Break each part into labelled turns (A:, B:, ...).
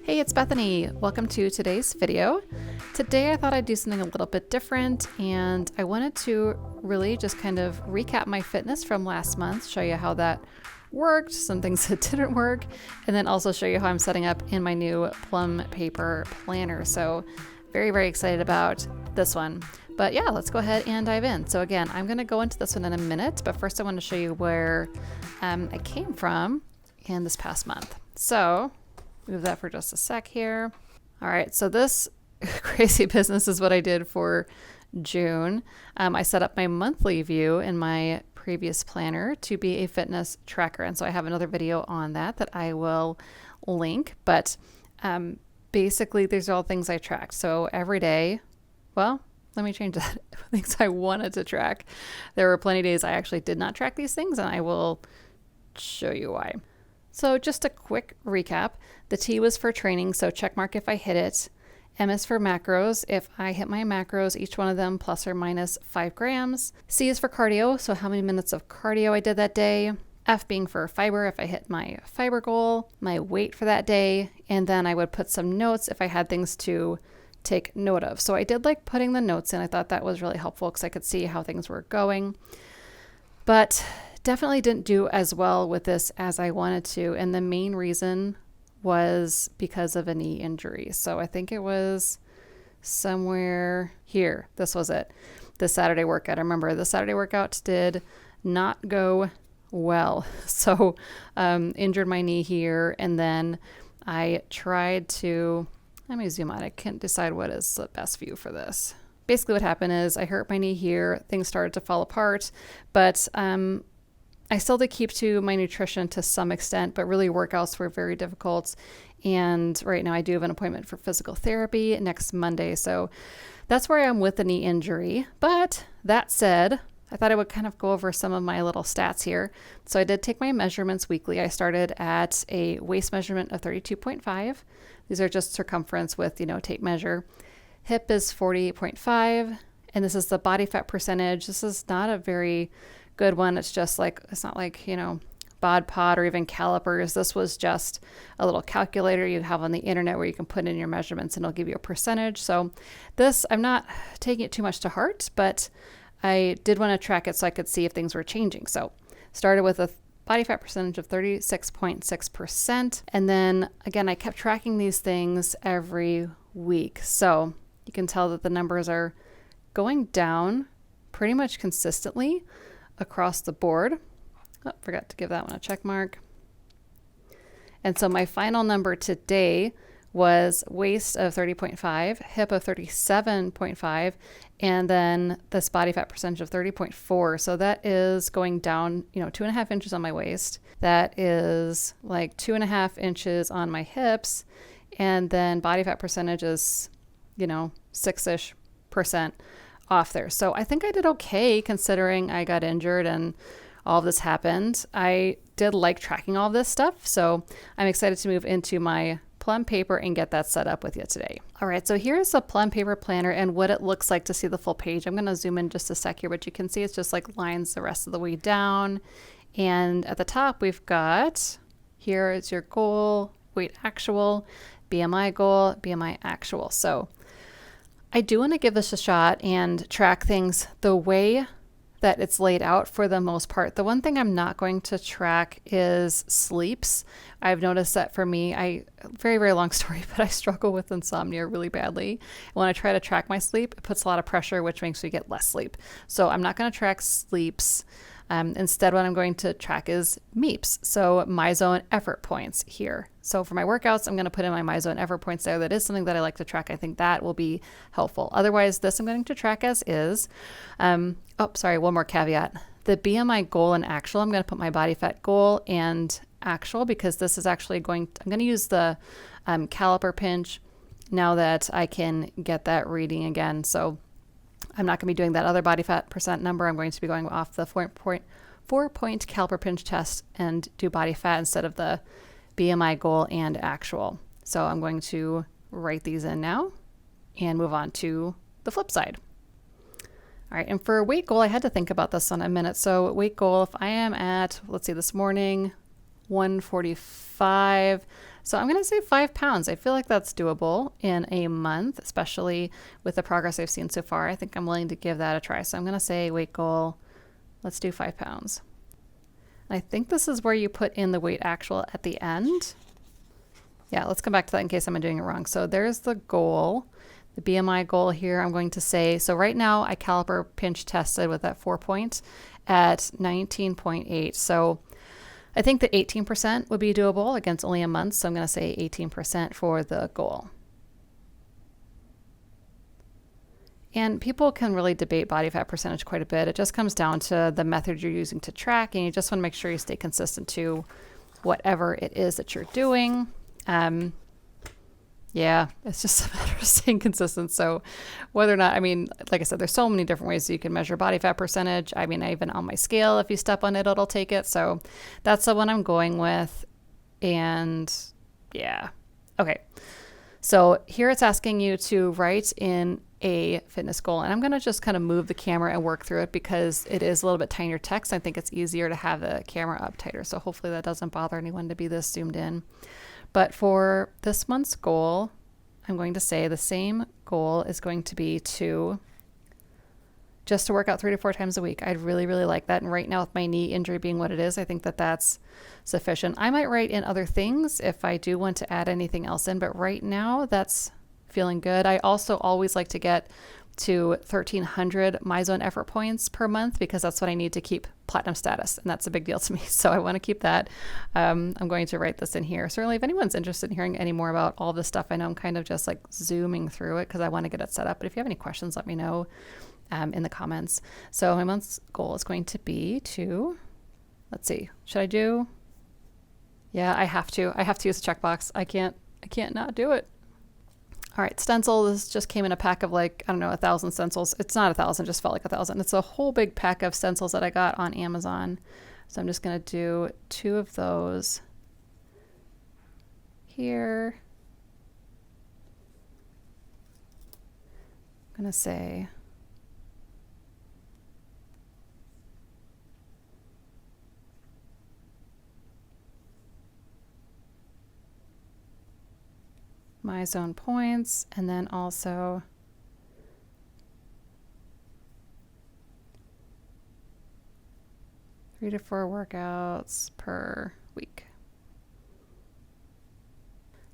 A: Hey, it's Bethany. Welcome to today's video. Today I thought I'd do something a little bit different, and I wanted to really just kind of recap my fitness from last month, show you how that worked, some things that didn't work, and then also show you how I'm setting up in my new Plum Paper planner. So very, very excited about this one. But yeah, let's go ahead and dive in. So again, I'm going to go into this one in a minute, but first I want to show you where I came from in this past month. So move that for just a sec here. All right, so this crazy business is what I did for June. I set up my monthly view in my previous planner to be a fitness tracker. And so I have another video on that I will link. But basically, these are all things I tracked. So every day, well, let me change that. Things I wanted to track. There were plenty of days I actually did not track these things, and I will show you why. So just a quick recap. The T was for training, so check mark if I hit it. M is for macros. If I hit my macros, each one of them plus or minus 5 grams. C is for cardio, so how many minutes of cardio I did that day. F being for fiber, if I hit my fiber goal, my weight for that day, and then I would put some notes if I had things to take note of. So I did like putting the notes in. I thought that was really helpful because I could see how things were going. But definitely didn't do as well with this as I wanted to. And the main reason was because of a knee injury. So I think it was somewhere here. This was it. The Saturday workout. I remember the Saturday workout did not go well. So injured my knee here. And then I tried to, let me zoom out. I can't decide what is the best view for this. Basically what happened is I hurt my knee here. Things started to fall apart, but I still did keep to my nutrition to some extent, but really workouts were very difficult. And right now I do have an appointment for physical therapy next Monday. So that's where I am with the knee injury. But that said, I thought I would kind of go over some of my little stats here. So I did take my measurements weekly. I started at a waist measurement of 32.5. These are just circumference with, tape measure. Hip is 48.5. And this is the body fat percentage. This is not a very good one. It's just like, it's not like, bod pod or even calipers. This was just a little calculator you have on the internet where you can put in your measurements and it'll give you a percentage. So this, I'm not taking it too much to heart, but I did want to track it so I could see if things were changing. So started with a body fat percentage of 36.6%. And then again, I kept tracking these things every week. So you can tell that the numbers are going down pretty much consistently across the board. Oh, forgot to give that one a check mark. And so my final number today was waist of 30.5, hip of 37.5, and then this body fat percentage of 30.4. So that is going down, 2.5 inches on my waist. That is like 2.5 inches on my hips. And then body fat percentage is, 6-ish% off there. So I think I did okay considering I got injured and all of this happened. I did like tracking all of this stuff. So I'm excited to move into my Plum Paper and get that set up with you today. All right, so here's a Plum Paper planner and what it looks like to see the full page. I'm going to zoom in just a sec here, but you can see it's just like lines the rest of the way down. And at the top, we've got, here is your goal, weight actual, BMI goal, BMI actual. So I do want to give this a shot and track things the way that it's laid out for the most part. The one thing I'm not going to track is sleeps. I've noticed that for me, very, very long story, but I struggle with insomnia really badly. When I try to track my sleep, it puts a lot of pressure, which makes me get less sleep. So I'm not going to track sleeps. Instead, what I'm going to track is MEEPs. So my zone effort points here. So for my workouts, I'm going to put in my zone effort points there. That is something that I like to track. I think that will be helpful. Otherwise, this I'm going to track as is. One more caveat. The BMI goal and actual, I'm going to put my body fat goal and actual because this is actually I'm going to use the caliper pinch now that I can get that reading again. So I'm not going to be doing that other body fat percent number. I'm going to be going off the 4-point caliper pinch test and do body fat instead of the BMI goal and actual. So I'm going to write these in now and move on to the flip side. All right, and for weight goal, I had to think about this on a minute. So weight goal, if I am at, let's see, this morning, 145, So I'm going to say 5 pounds. I feel like that's doable in a month, especially with the progress I've seen so far. I think I'm willing to give that a try. So I'm going to say weight goal, let's do 5 pounds. I think this is where you put in the weight actual at the end. Yeah, let's come back to that in case I'm doing it wrong. So there's the goal, the BMI goal here. I'm going to say, so right now I caliper pinch tested with that 4-point at 19.8. So I think that 18% would be doable against only a month. So I'm going to say 18% for the goal. And people can really debate body fat percentage quite a bit. It just comes down to the method you're using to track, and you just want to make sure you stay consistent to whatever it is that you're doing. Yeah, it's just a matter of staying consistent. So whether or not, I mean, like I said, there's so many different ways you can measure body fat percentage. I mean, even on my scale, if you step on it, it'll take it. So that's the one I'm going with. And yeah, okay. So here it's asking you to write in a fitness goal, and I'm going to just kind of move the camera and work through it because it is a little bit tinier text. I think it's easier to have the camera up tighter. So hopefully that doesn't bother anyone to be this zoomed in. But for this month's goal, I'm going to say the same goal is going to be to work out 3 to 4 times a week. I'd really, really like that. And right now with my knee injury being what it is, I think that that's sufficient. I might write in other things if I do want to add anything else in, but right now that's feeling good. I also always like to get to 1,300 my zone effort points per month because that's what I need to keep platinum status, and that's a big deal to me. So I want to keep that. I'm going to write this in here. Certainly, if anyone's interested in hearing any more about all this stuff, I know I'm kind of just like zooming through it because I want to get it set up. But if you have any questions, let me know in the comments. So my month's goal is going to be to, let's see, should I do? Yeah, I have to use the checkbox. I can't not do it. All right, stencil, this just came in a pack of like, I don't know, 1,000 stencils. It's not 1,000, just felt like 1,000. It's a whole big pack of stencils that I got on Amazon. So I'm just gonna do 2 of those here. I'm gonna say, my zone points, and then also three to 4 workouts per week.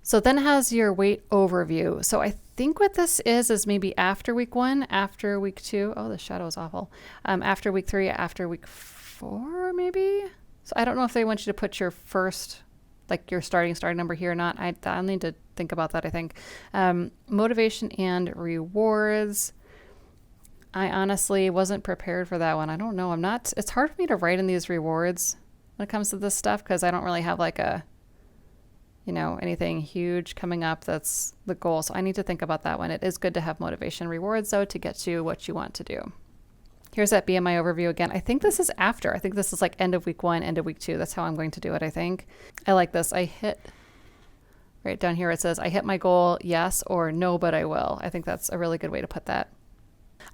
A: So then it has your weight overview. So I think what this is maybe after week 1, after week 2. Oh, the shadow is awful. After week 3, after week 4, maybe. So I don't know if they want you to put your first, like your starting number here or not. I'll need to think about that, I think. Motivation and rewards. I honestly wasn't prepared for that one. I don't know. It's hard for me to write in these rewards when it comes to this stuff because I don't really have like a, anything huge coming up that's the goal. So I need to think about that one. It is good to have motivation rewards though to get to what you want to do. Here's that BMI overview again. I think this is after. I think this is like end of week 1, end of week 2. That's how I'm going to do it, I think. I like this. Right down here it says, I hit my goal, yes or no, but I will. I think that's a really good way to put that.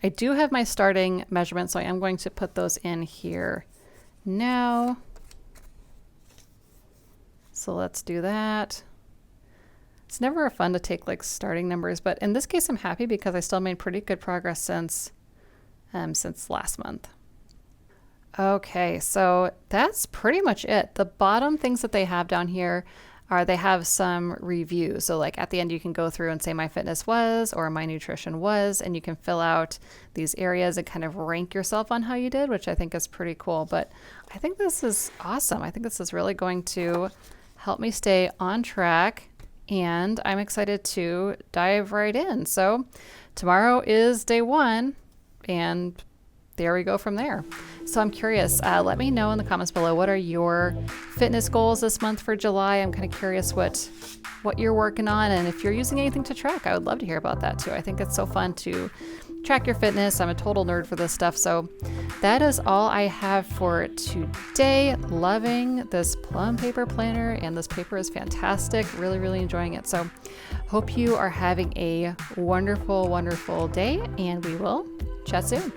A: I do have my starting measurements, so I am going to put those in here now. So let's do that. It's never fun to take like starting numbers, but in this case I'm happy because I still made pretty good progress since last month. Okay, so that's pretty much it. The bottom things that they have down here are they have some reviews. So like at the end you can go through and say my fitness was or my nutrition was, and you can fill out these areas and kind of rank yourself on how you did, which I think is pretty cool. But I think this is awesome. I think this is really going to help me stay on track, and I'm excited to dive right in. So tomorrow is day 1, and there we go from there. So I'm curious, let me know in the comments below, what are your fitness goals this month for July? I'm kind of curious what you're working on, and if you're using anything to track, I would love to hear about that too. I think it's so fun to track your fitness. I'm a total nerd for this stuff. So that is all I have for today. Loving this Plum Paper planner, and this paper is fantastic. Really, really enjoying it. So hope you are having a wonderful, wonderful day, and we will chat soon.